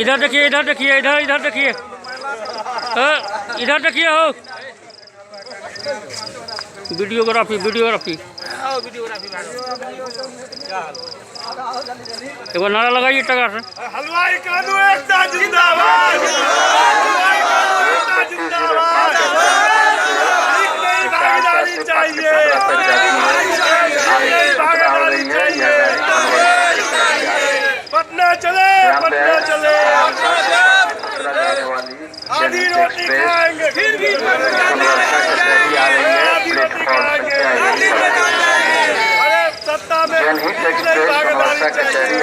इधर देखिए, इधर देखिए, इधर देखिए, इधर देखिए हो। वीडियोग्राफी एक बार नारा लगाइए टका से। हलवाई कानू एकता जिंदाबाद, हलवाई कानू एकता जिंदाबाद। एक नई भागीदारी चाहिए, भागीदारी चाहिए। पटना चले, पटना चले। आधी रोटी खाएंगे फिर भी आधी रोटी खाएंगे। अरे सत्ता में भागीदारी चाहिए।